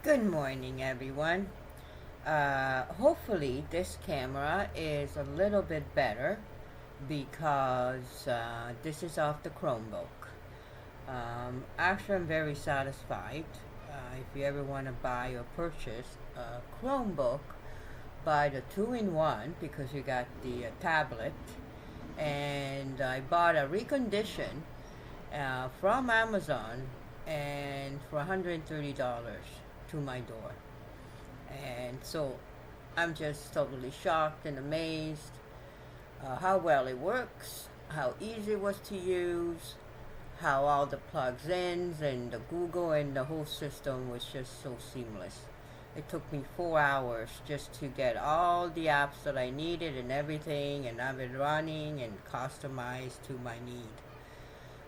Good morning, everyone. Hopefully, this camera is a little bit better because this is off the Chromebook. Actually, I'm very satisfied. If you ever want to buy or purchase a Chromebook, buy the two-in-one because you got the tablet. And I bought a recondition from Amazon and for $130 to my door. And so I'm just totally shocked and amazed how well it works, how easy it was to use, how all the plugs in and the Google and the whole system was just so seamless. It took me 4 hours just to get all the apps that I needed and everything and have it running and customized to my need.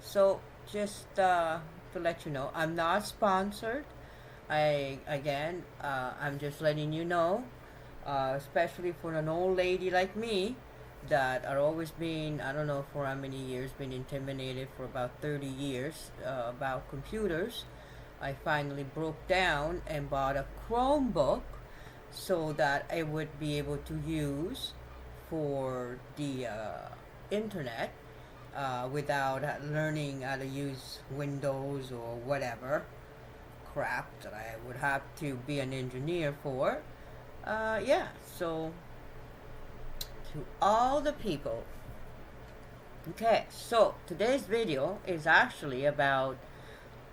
So just to let you know, I'm not sponsored. I'm just letting you know, especially for an old lady like me that are always being, I don't know for how many years, been intimidated for about 30 years about computers. I finally broke down and bought a Chromebook so that I would be able to use for the internet without learning how to use Windows or whatever crap that I would have to be an engineer for. Yeah, so to all the people. Okay, so today's video is actually about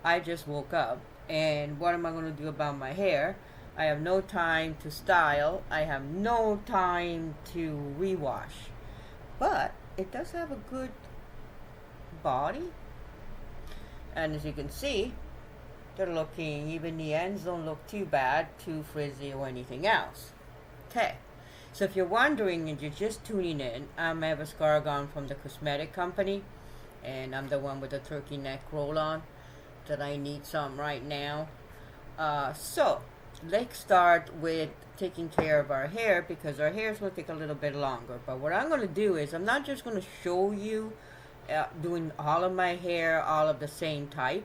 I just woke up and what am I going to do about my hair? I have no time to style. I have no time to rewash. But it does have a good body. And as you can see, they're looking, even the ends don't look too bad, too frizzy or anything else. Okay, so if you're wondering and you're just tuning in, I'm Eva Scargon from the cosmetic company, and I'm the one with the turkey neck roll-on that I need some right now. So let's start with taking care of our hair because our hair is going to take a little bit longer. But what I'm going to do is I'm not just going to show you doing all of my hair all of the same type.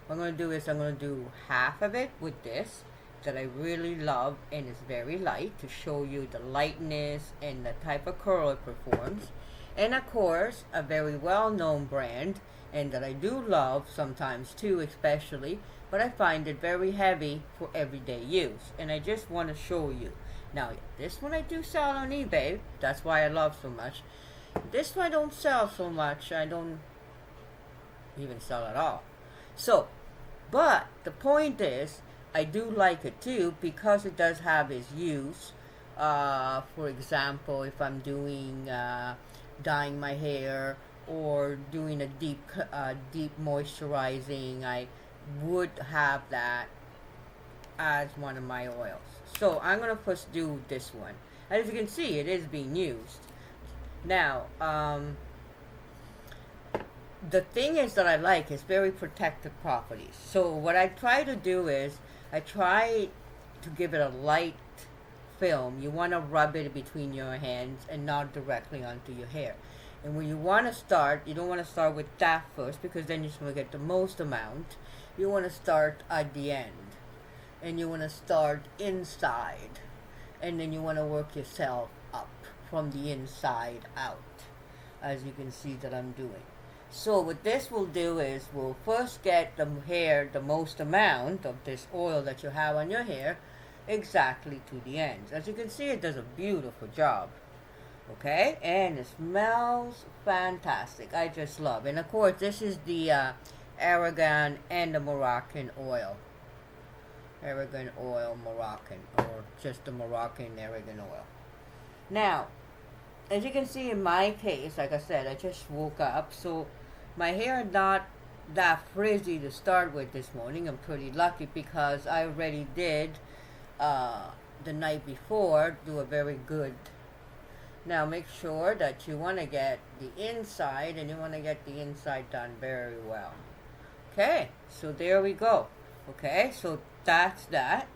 What I'm going to do is I'm going to do half of it with this that I really love and is very light to show you the lightness and the type of curl it performs. And of course, a very well-known brand and that I do love sometimes too, especially, but I find it very heavy for everyday use. And I just want to show you. Now, this one I do sell on eBay. That's why I love so much. This one I don't sell so much. I don't even sell at all. So, but the point is, I do like it too because it does have its use. For example, if I'm doing dyeing my hair or doing a deep moisturizing, I would have that as one of my oils. So I'm gonna first do this one. As you can see, it is being used. Now, the thing is that I like is very protective properties. So what I try to do is I try to give it a light film. You want to rub it between your hands and not directly onto your hair. And when you want to start, you don't want to start with that first because then you're going to get the most amount. You want to start at the end. And you want to start inside. And then you want to work yourself up from the inside out. As you can see that I'm doing. So what this will do is we'll first get the hair, the most amount of this oil that you have on your hair, exactly to the ends. As you can see, it does a beautiful job. Okay, and it smells fantastic. I just love it. And of course, this is the Aragon and the Moroccan oil. Aragon oil, Moroccan, or just the Moroccan Aragon oil. Now, as you can see in my case, like I said, I just woke up, so my hair is not that frizzy to start with this morning. I'm pretty lucky because I already did the night before do a very good. Now make sure that you want to get the inside and you want to get the inside done very well. Okay, so there we go. Okay, so that's that.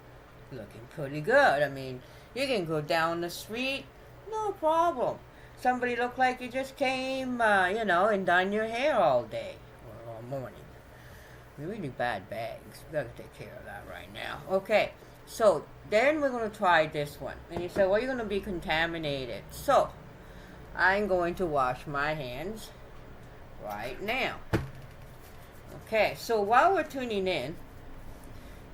Looking pretty good. I mean, you can go down the street, no problem. Somebody look like you just came, and done your hair all day or all morning. really bad bags. We gotta take care of that right now. Okay, so then we're gonna try this one. And you say, well, you're gonna be contaminated. So I'm going to wash my hands right now. Okay, so while we're tuning in,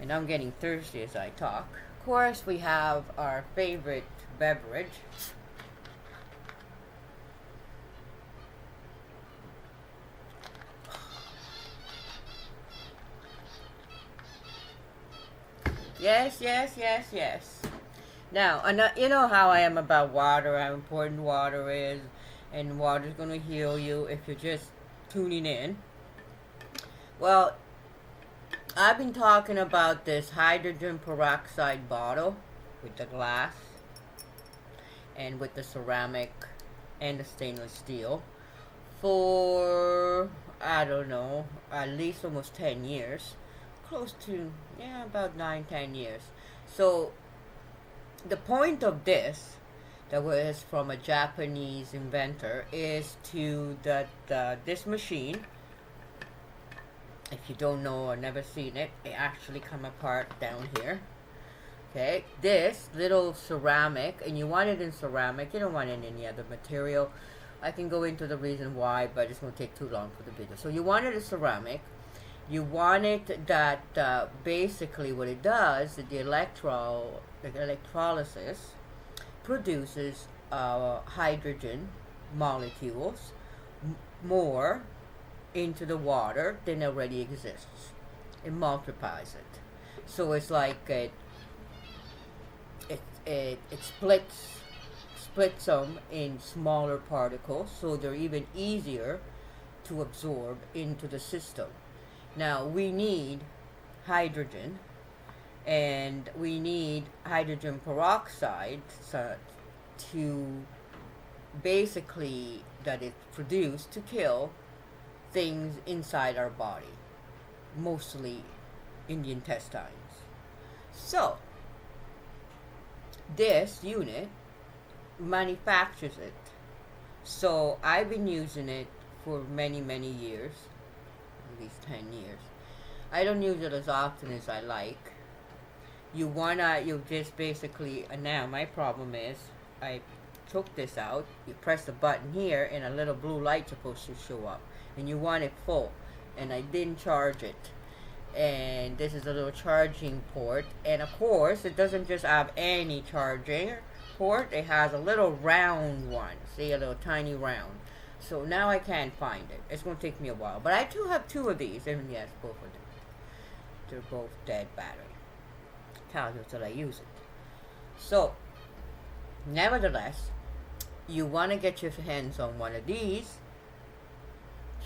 and I'm getting thirsty as I talk, of course we have our favorite beverage. Yes, yes, yes, yes. Now, you know how I am about water, how important water is, and water's going to heal you if you're just tuning in. Well, I've been talking about this hydrogen peroxide bottle with the glass and with the ceramic and the stainless steel for, I don't know, at least almost 10 years. Close to, yeah, about 9, 10 years. So the point of this, that was from a Japanese inventor, is to that this machine, if you don't know or never seen it, it actually come apart down here. Okay, this little ceramic, and you want it in ceramic, you don't want it in any other material. I can go into the reason why, but it's going to take too long for the video. So you want it in ceramic. You want it that basically what it does, the electrolysis produces hydrogen molecules more into the water than already exists. It multiplies it. So it's like it splits them in smaller particles, so they're even easier to absorb into the system. Now we need hydrogen, and we need hydrogen peroxide to basically that it's produced to kill things inside our body, mostly in the intestines. So this unit manufactures it. So I've been using it for many, many years, at least 10 years. I don't use it as often as I like. You just basically, now my problem is, I took this out, you press the button here, and a little blue light's supposed to show up, and you want it full, and I didn't charge it. And this is a little charging port, and of course, it doesn't just have any charging port, it has a little round one, see, a little tiny round. So now I can't find it. It's going to take me a while. But I do have two of these, and yes, both of them. They're both dead battery. Tells you till I use it. So, nevertheless, you want to get your hands on one of these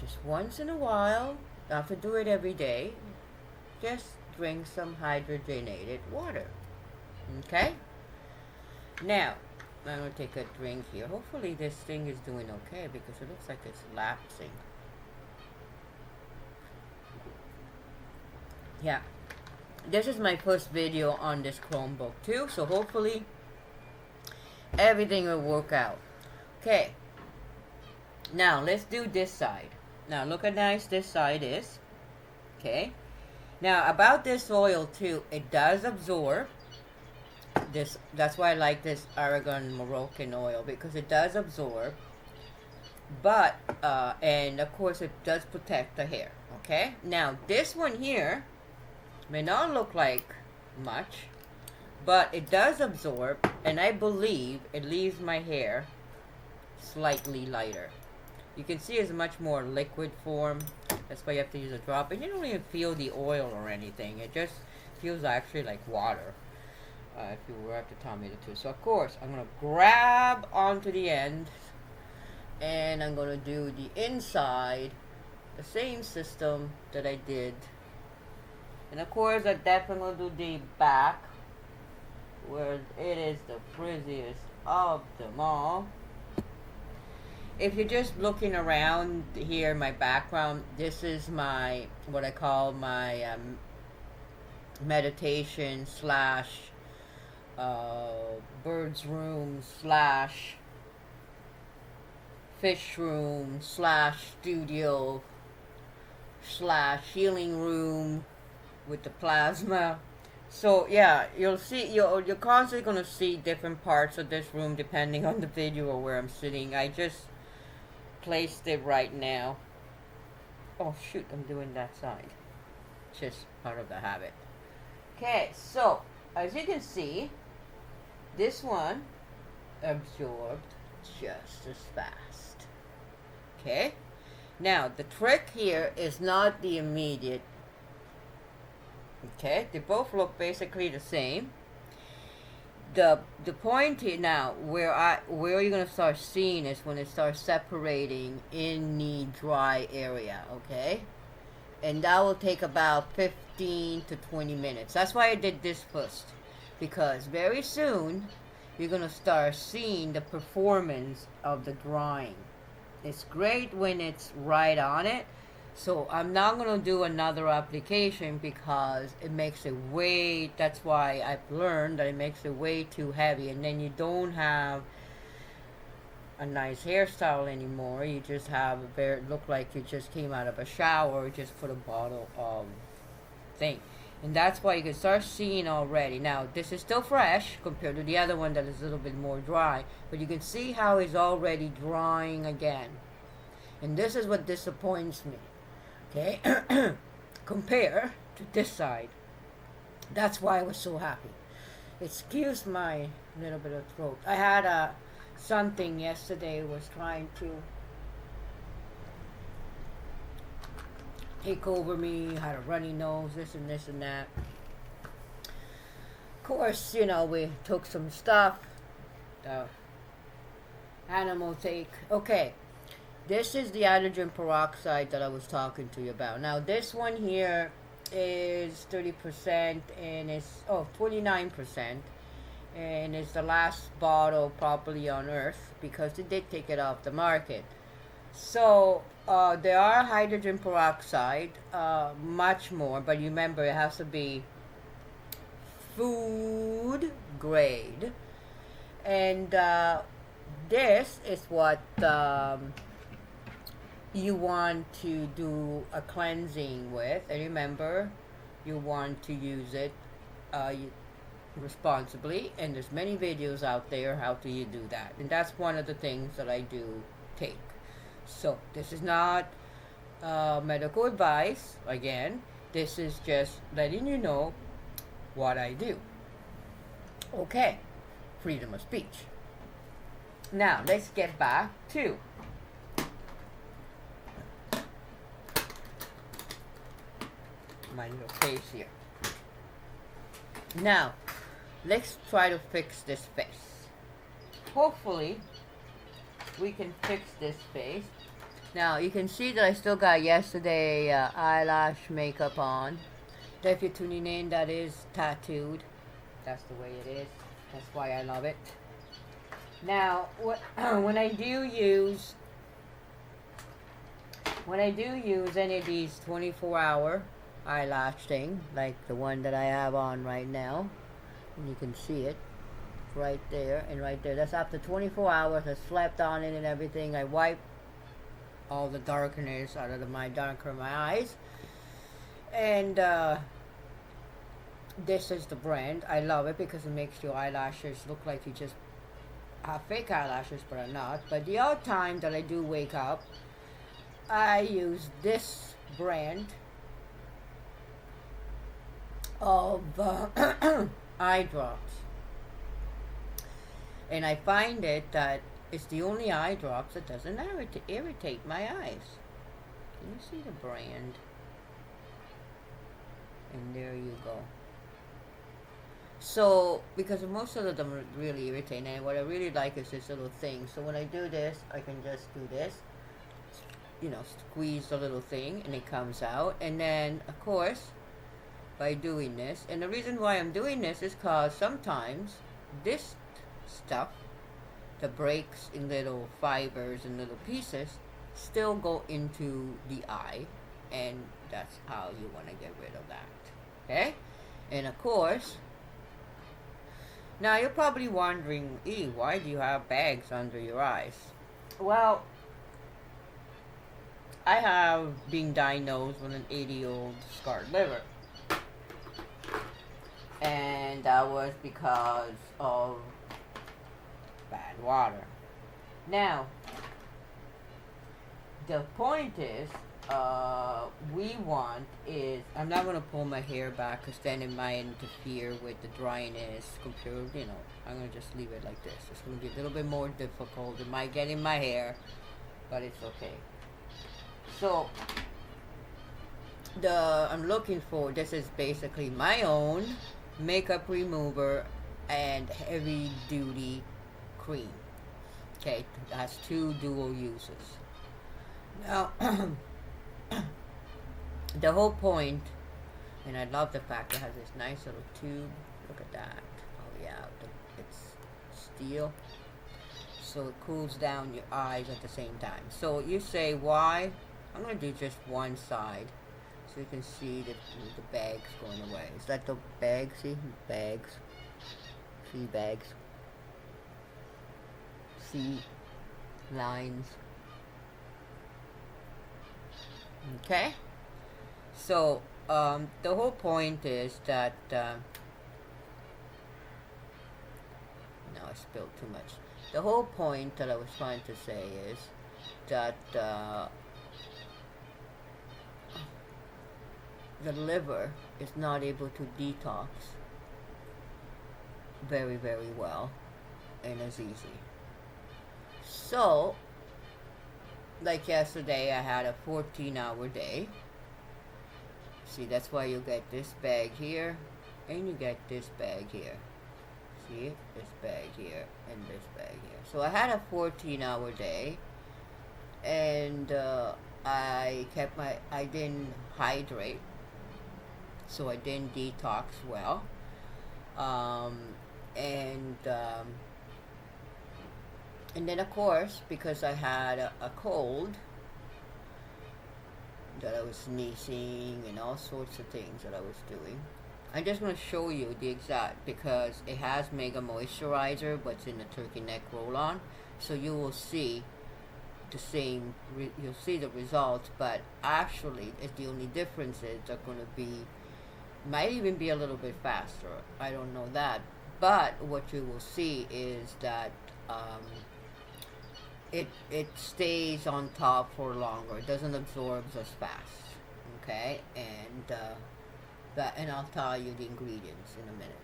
just once in a while. Don't have to do it every day. Just drink some hydrogenated water. Okay? Now, I'm going to take a drink here. Hopefully this thing is doing okay because it looks like it's lapsing. Yeah. This is my first video on this Chromebook too, so hopefully everything will work out. Okay. Now, let's do this side. Now, look how nice this side is. Okay. Now, about this oil too, it does absorb. That's why I like this Aragon Moroccan oil, because it does absorb, but and of course it does protect the hair. Okay, now this one here may not look like much, but it does absorb, and I believe it leaves my hair slightly lighter. You can see it's much more liquid form. That's why you have to use a drop, and you don't even feel the oil or anything. It just feels actually like water. If you were to tell me the truth. So of course, I'm going to grab onto the end, and I'm going to do the inside, the same system that I did. And of course, I definitely going to do the back, where it is the frizziest of them all. If you're just looking around here in my background, this is my, what I call my meditation slash bird's room slash fish room slash studio slash healing room with the plasma. So yeah, you're constantly gonna see different parts of this room depending on the video or where I'm sitting. I just placed it right now. Oh shoot, I'm doing that side. Just part of the habit. Okay, so as you can see, this one absorbed just as fast. Okay? Now, the trick here is not the immediate. Okay? They both look basically the same. The point here now where you're gonna start seeing is when it starts separating in the dry area, okay? And that will take about 15 to 20 minutes. That's why I did this first, because very soon you're gonna start seeing the performance of the drawing. It's great when it's right on it. So I'm not gonna do another application because it makes it way, that's why I've learned that it makes it way too heavy, and then you don't have a nice hairstyle anymore. You just have a very, look like you just came out of a shower or just put a bottle of thing. And that's why you can start seeing already. Now, this is still fresh compared to the other one that is a little bit more dry. But you can see how it's already drying again. And this is what disappoints me. Okay? Compare to this side. That's why I was so happy. Excuse my little bit of throat. I had something yesterday was trying to take over me, had a runny nose, this and this and that. Of course, you know, we took some stuff. The animal take. Okay, this is the hydrogen peroxide that I was talking to you about. Now, this one here is 30% and it's, 29%. And it's the last bottle probably on Earth because they did take it off the market. So, there are hydrogen peroxide, much more, but you remember it has to be food grade. And this is what you want to do a cleansing with. And remember, you want to use it responsibly. And there's many videos out there how do you do that. And that's one of the things that I do take. So, this is not medical advice. Again, this is just letting you know what I do. Okay, freedom of speech. Now, let's get back to my little face here. Now, let's try to fix this face. Hopefully, we can fix this face. Now, you can see that I still got yesterday eyelash makeup on. If you're tuning in, that is tattooed. That's the way it is. That's why I love it. Now, when I do use any of these 24-hour eyelash thing, like the one that I have on right now, and you can see it right there and right there. That's after 24 hours. I slept on it and everything. I wiped all the darkness out of my eyes. And this is the brand. I love it because it makes your eyelashes look like you just have fake eyelashes, but are not. But the odd time that I do wake up, I use this brand of eye drops. And I find it that it's the only eye drops that doesn't irritate my eyes. Can you see the brand? And there you go. So, because most of them are really irritating, and what I really like is this little thing. So when I do this, I can just do this. You know, squeeze the little thing, and it comes out. And then, of course, by doing this, and the reason why I'm doing this is because sometimes this stuff that breaks in little fibers and little pieces still go into the eye, and that's how you want to get rid of that. Okay? And of course, now you're probably wondering, why do you have bags under your eyes? Well, I have been diagnosed with an 80-year-old scarred liver, and that was because of bad water. Now, the point is, we want is, I'm not gonna pull my hair back because then it might interfere with the dryness compared, I'm gonna just leave it like this. It's gonna be a little bit more difficult. It might get in my hair, but it's okay. So, I'm looking for, this is basically my own makeup remover and heavy duty cream. Okay, it has two dual uses. Now, the whole point, and I love the fact it has this nice little tube. Look at that. Oh yeah, it's steel. So it cools down your eyes at the same time. So you say, why? I'm going to do just one side. So you can see the bags going away. Is that the bag? See? Bags. See bags. See lines. Okay? So, the whole point is that, no, I spilled too much. The whole point that I was trying to say is that, the liver is not able to detox very, very well and as easy. So, like yesterday, I had a 14-hour day. See, that's why you get this bag here, and you get this bag here. See, this bag here, and this bag here. So I had a 14-hour day, and I didn't hydrate, so I didn't detox well. And then of course, because I had a cold, that I was sneezing and all sorts of things that I was doing. I'm just going to show you the exact, because it has Mega Moisturizer, but it's in the turkey neck roll-on. So you will see the same, you'll see the results, but actually, the only differences are going to be, might even be a little bit faster. I don't know that. But what you will see is that it stays on top for longer. It doesn't absorb as fast. Okay, and I'll tell you the ingredients in a minute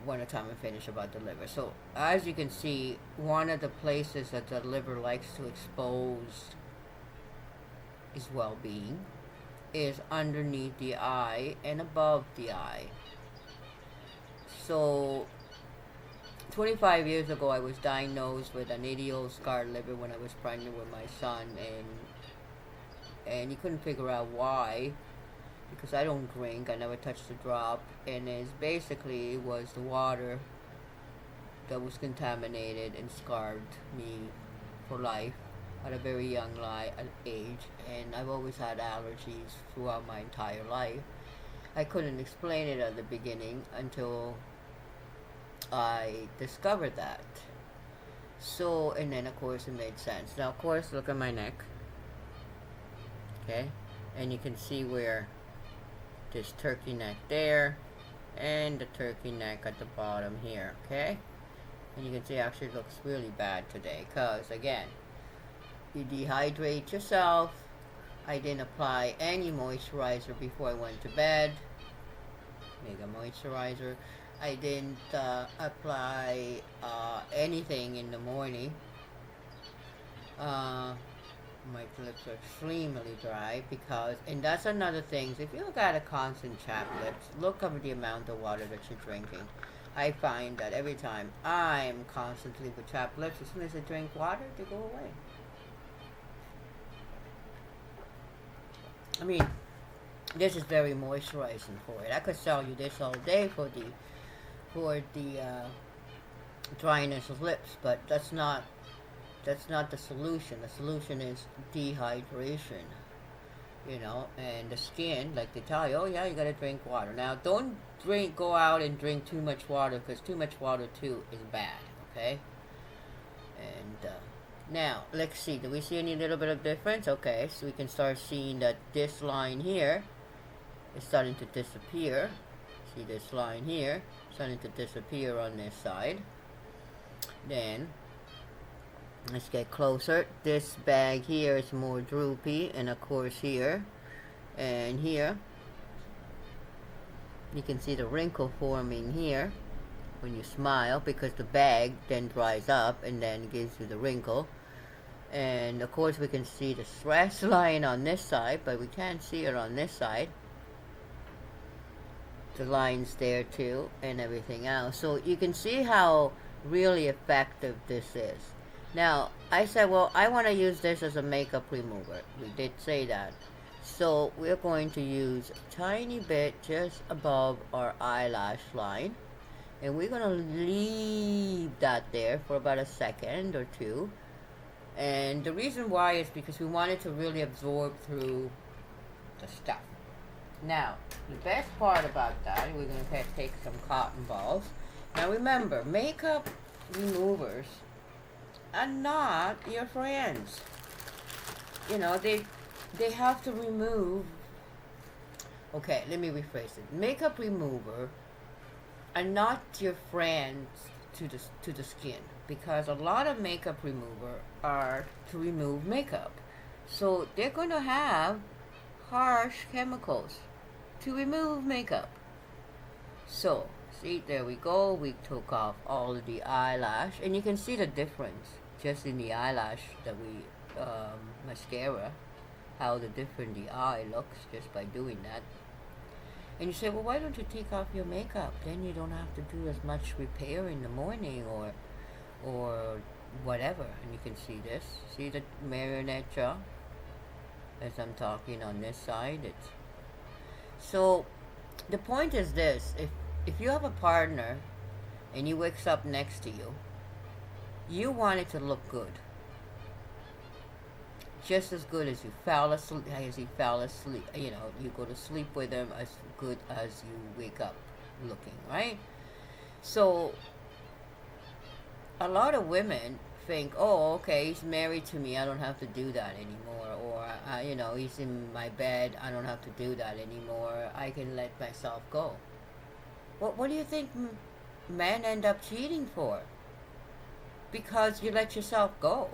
when the time I finish about the liver. So as you can see, one of the places that the liver likes to expose its well-being is underneath the eye and above the eye. So 25 years ago, I was diagnosed with an 80-year-old scarred liver when I was pregnant with my son, and he couldn't figure out why, because I don't drink, I never touched a drop, and it was the water that was contaminated and scarred me for life at a very young age, and I've always had allergies throughout my entire life. I couldn't explain it at the beginning until I discovered that. So, and then of course it made sense. Now of course, look at my neck. Okay? And you can see where this turkey neck there, and the turkey neck at the bottom here. Okay? And you can see it actually looks really bad today, because again, you dehydrate yourself. I didn't apply any moisturizer before I went to bed. Mega Moisturizer. I didn't apply anything in the morning. My lips are extremely dry because, and that's another thing, if you got a constant chapped lips, look over the amount of water that you're drinking. I find that every time I'm constantly with chapped lips, as soon as I drink water, they go away. I mean, this is very moisturizing for it. I could sell you this all day for the dryness of lips, but that's not the solution. The solution is dehydration, and the skin, like they tell you, oh yeah, you gotta drink water. Now, don't go out and drink too much water, because too much water too is bad, okay? And Now, let's see. Do we see any little bit of difference? Okay, so we can start seeing that this line here is starting to disappear. See this line here starting to disappear on this side. Then, let's get closer. This bag here is more droopy, and of course here and here you can see the wrinkle forming here when you smile, because the bag then dries up and then gives you the wrinkle. And of course we can see the stress line on this side, but we can't see it on this side. The lines there too and everything else. So you can see how really effective this is. Now, I said, well, I want to use this as a makeup remover. We did say that. So we're going to use a tiny bit just above our eyelash line. And we're going to leave that there for about a second or two. And the reason why is because we want it to really absorb through the stuff. Now, the best part about that, we're going to take some cotton balls. Now remember, makeup removers are not your friends. You know, they have to remove. Okay, let me rephrase it. Makeup remover are not your friends to the skin, because a lot of makeup remover are to remove makeup. So they're going to have harsh chemicals to remove makeup. So, see, there we go. We took off all of the eyelash, and you can see the difference just in the eyelash that we mascara, how the different the eye looks just by doing that. And you say, well, why don't you take off your makeup? Then you don't have to do as much repair in the morning or whatever. And you can see this. See the marionette jaw? As I'm talking on this side. So the point is this. If you have a partner and he wakes up next to you, you want it to look good. Just as good as he fell asleep, you know, you go to sleep with him, as good as you wake up looking, right? So a lot of women think, oh, okay, he's married to me, I don't have to do that anymore, or you know, he's in my bed, I don't have to do that anymore, I can let myself go. What do you think men end up cheating for? Because you let yourself go.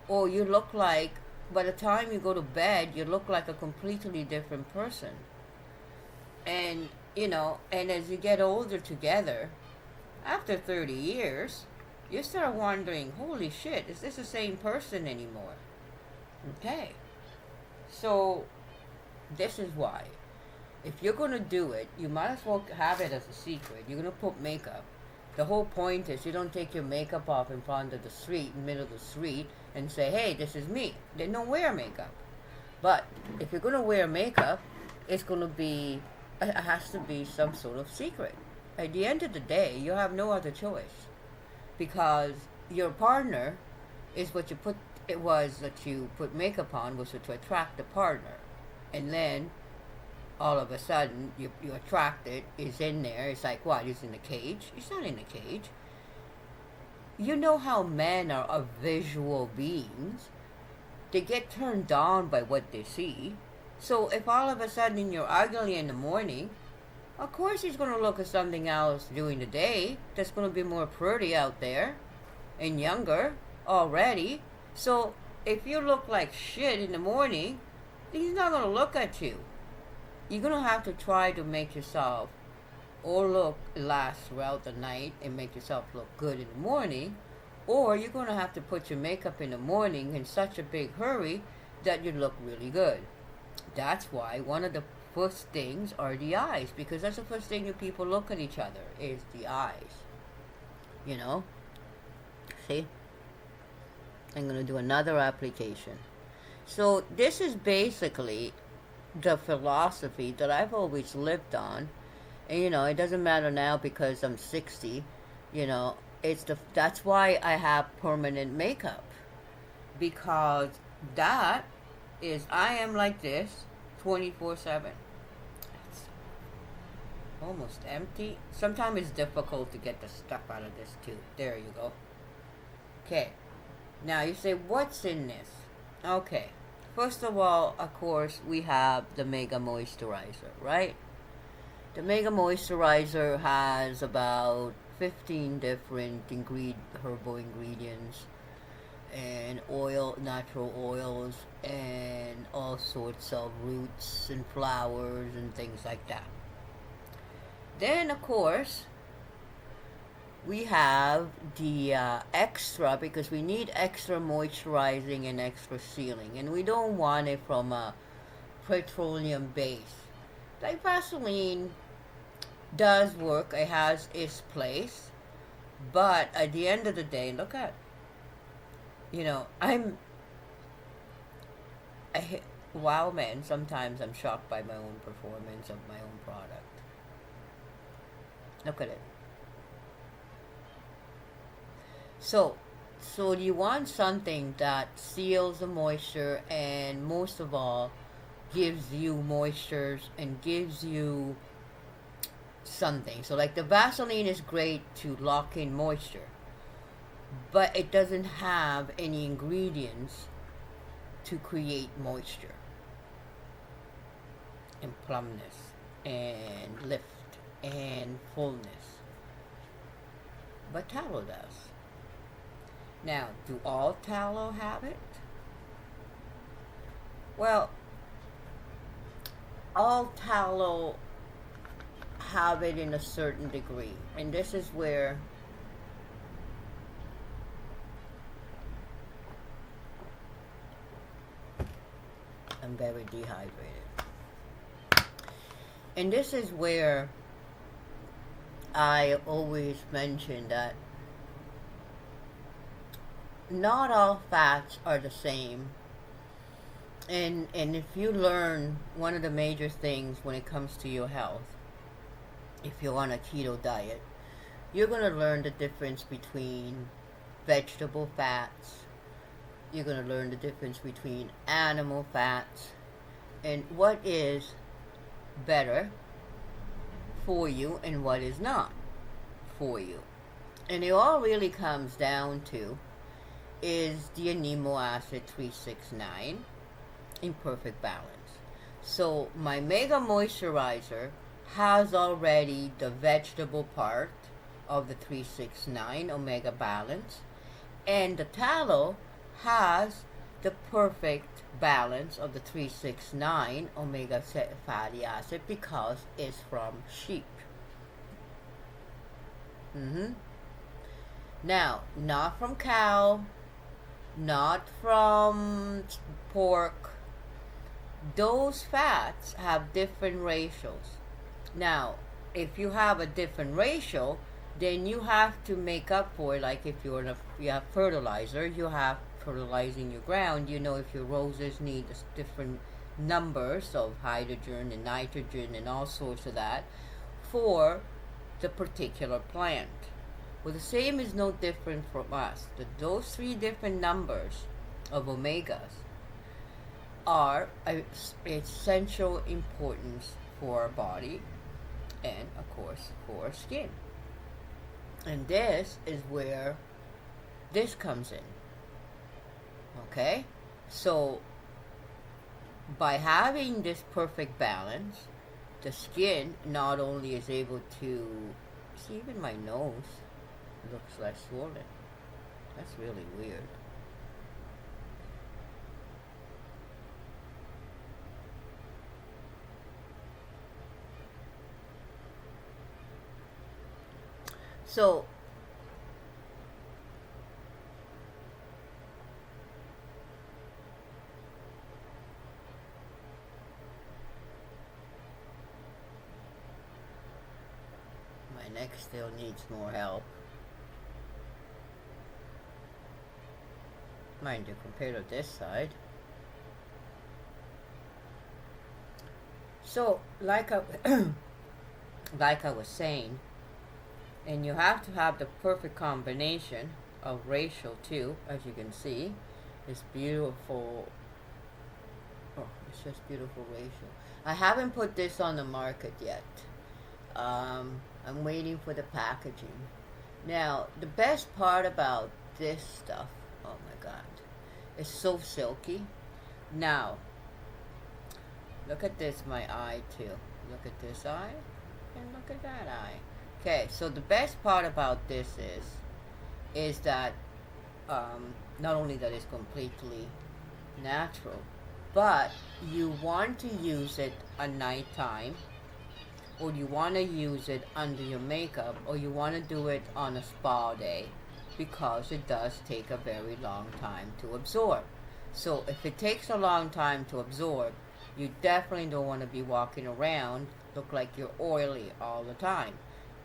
Or you look like, by the time you go to bed, you look like a completely different person. And, you know, and as you get older together, after 30 years, you start wondering, holy shit, is this the same person anymore? Okay. So, this is why. If you're going to do it, you might as well have it as a secret. You're going to put makeup. The whole point is you don't take your makeup off in front of the street, in the middle of the street, and say, hey, this is me. They don't wear makeup. But if you're going to wear makeup, it's going to be, it has to be some sort of secret. At the end of the day, you have no other choice. Because your partner is what you put, it was that you put makeup on was to attract the partner. And then, all of a sudden, you attract it, is in there. It's like, what, he's in a cage? He's not in a cage. You know how men are visual beings. They get turned on by what they see. So if all of a sudden you're ugly in the morning, of course he's going to look at something else during the day that's going to be more pretty out there and younger already. So if you look like shit in the morning, he's not going to look at you. You're going to have to try to make yourself or last throughout the night and make yourself look good in the morning, or you're going to have to put your makeup in the morning in such a big hurry that you look really good. That's why one of the first things are the eyes, because that's the first thing that people look at each other, is the eyes. You know? See? I'm going to do another application. So this is basically the philosophy that I've always lived on. And, you know, it doesn't matter now because I'm 60, you know, that's why I have permanent makeup. Because that is, I am like this 24/7. It's almost empty. Sometimes it's difficult to get the stuff out of this too. There you go. Okay. Now you say, what's in this? Okay. First of all, of course, we have the Mega Moisturizer, right? The Mega Moisturizer has about 15 different herbal ingredients and natural oils, and all sorts of roots and flowers and things like that. Then, of course, we have the extra, because we need extra moisturizing and extra sealing, and we don't want it from a petroleum base. Like Vaseline does work, it has its place, but at the end of the day, look at, you know, wow, man, sometimes I'm shocked by my own performance of my own product. Look at it. So, so you want something that seals the moisture and most of all gives you moistures and gives you something. So like the Vaseline is great to lock in moisture, but it doesn't have any ingredients to create moisture and plumpness and lift and fullness. But tallow does. Now, do all tallow have it? Well, all tallow have it in a certain degree. And this is where I'm very dehydrated. And this is where I always mention that not all fats are the same. And if you learn one of the major things when it comes to your health, if you're on a keto diet, you're going to learn the difference between vegetable fats, you're going to learn the difference between animal fats, and what is better for you and what is not for you. And it all really comes down to is the amino acid 369 in perfect balance. So my Mega Moisturizer has already the vegetable part of the 369 omega balance, and the tallow has the perfect balance of the 369 omega fatty acid because it's from sheep. Now, not from cow, not from pork. Those fats have different ratios. Now, if you have a different ratio, then you have to make up for it. Like if you have fertilizer, you have fertilizing your ground. You know, if your roses need different numbers of hydrogen and nitrogen and all sorts of that for the particular plant. Well, the same is no different from us. Those three different numbers of omegas are essential importance for our body and, of course, for our skin. And this is where this comes in. Okay? So, by having this perfect balance, the skin not only is able to see, even my nose looks less swollen. That's really weird. So, my neck still needs more help. Mind you, compared to this side. So, like I was saying, and you have to have the perfect combination of ratio too, as you can see. This beautiful, oh, it's just beautiful ratio. I haven't put this on the market yet. I'm waiting for the packaging. Now, the best part about this stuff Oh my god. It's so silky. Now, look at this, my eye too. Look at this eye, and look at that eye. Okay, so the best part about this is that not only that it's completely natural, but you want to use it at nighttime, or you want to use it under your makeup, or you want to do it on a spa day, because it does take a very long time to absorb. So if it takes a long time to absorb, you definitely don't want to be walking around look like you're oily all the time.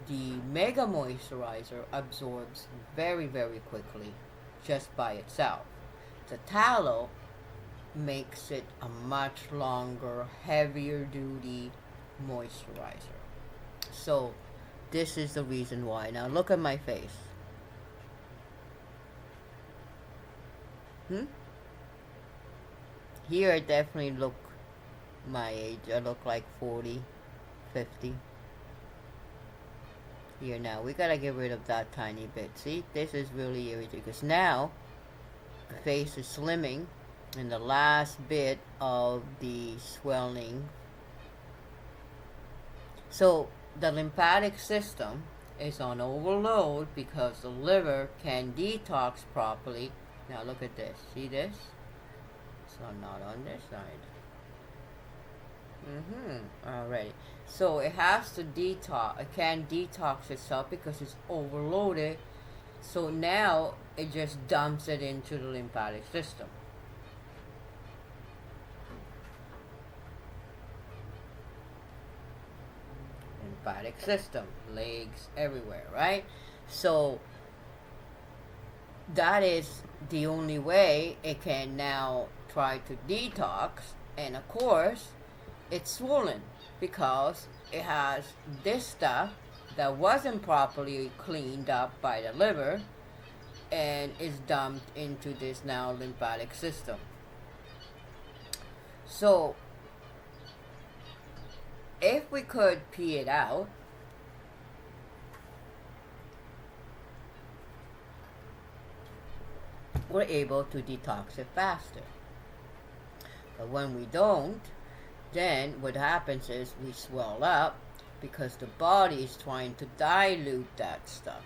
The Mega Moisturizer absorbs very, very quickly just by itself. The tallow makes it a much longer, heavier duty moisturizer. So this is the reason why. Now look at my face. Hmm? Here I definitely look my age. I look like 40, 50. Here now, we gotta get rid of that tiny bit. See, this is really irritating because now the face is slimming and the last bit of the swelling. So the lymphatic system is on overload because the liver can detox properly. Now look at this. See this? So not on this side. Alright. So it has to detox. It can detox itself because it's overloaded. So now it just dumps it into the lymphatic system. Lymphatic system, legs, everywhere, right? So that is the only way it can now try to detox, and of course it's swollen because it has this stuff that wasn't properly cleaned up by the liver and is dumped into this now lymphatic system. So if we could pee it out, we're able to detox it faster. But when we don't, then what happens is we swell up because the body is trying to dilute that stuff.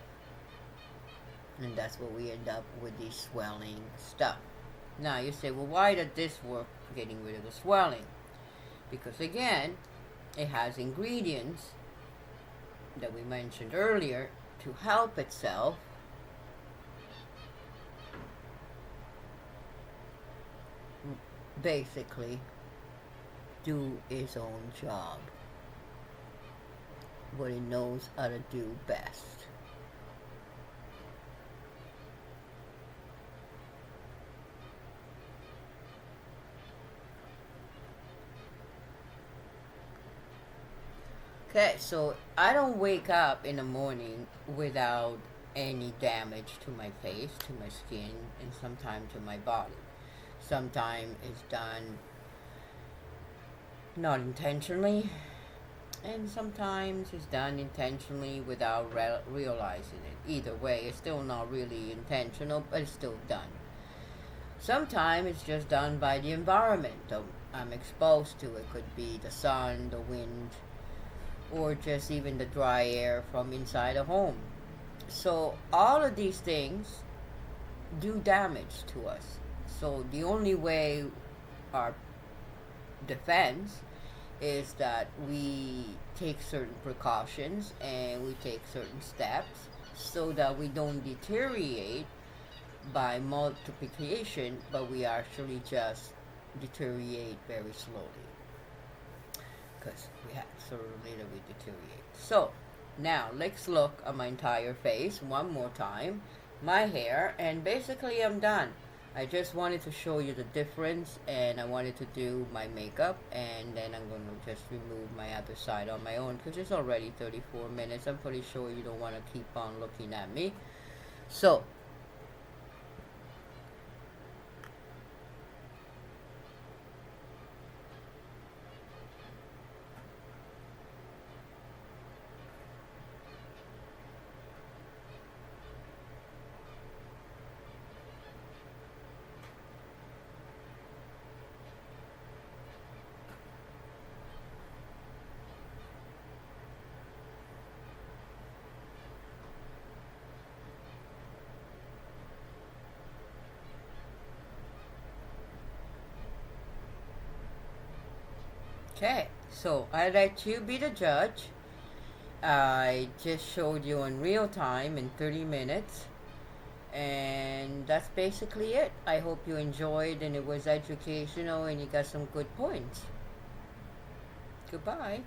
And that's what we end up with the swelling stuff. Now you say, well, why did this work getting rid of the swelling? Because again, it has ingredients that we mentioned earlier to help itself basically do its own job, what it knows how to do best. Okay, so I don't wake up in the morning without any damage to my face, to my skin, and sometimes to my body. Sometimes it's done not intentionally, and sometimes it's done intentionally without realizing it. Either way, it's still not really intentional, but it's still done. Sometimes it's just done by the environment that I'm exposed to. It could be the sun, the wind, or just even the dry air from inside a home. So all of these things do damage to us. So the only way our defense is that we take certain precautions and we take certain steps so that we don't deteriorate by multiplication, but we actually just deteriorate very slowly because we have sort of later we deteriorate. So now let's look at my entire face one more time, my hair, and basically I'm done. I just wanted to show you the difference, and I wanted to do my makeup, and then I'm going to just remove my other side on my own because it's already 34 minutes. I'm pretty sure you don't want to keep on looking at me. So Okay, so I let you be the judge. I just showed you in real time in 30 minutes. And that's basically it. I hope you enjoyed and it was educational and you got some good points. Goodbye.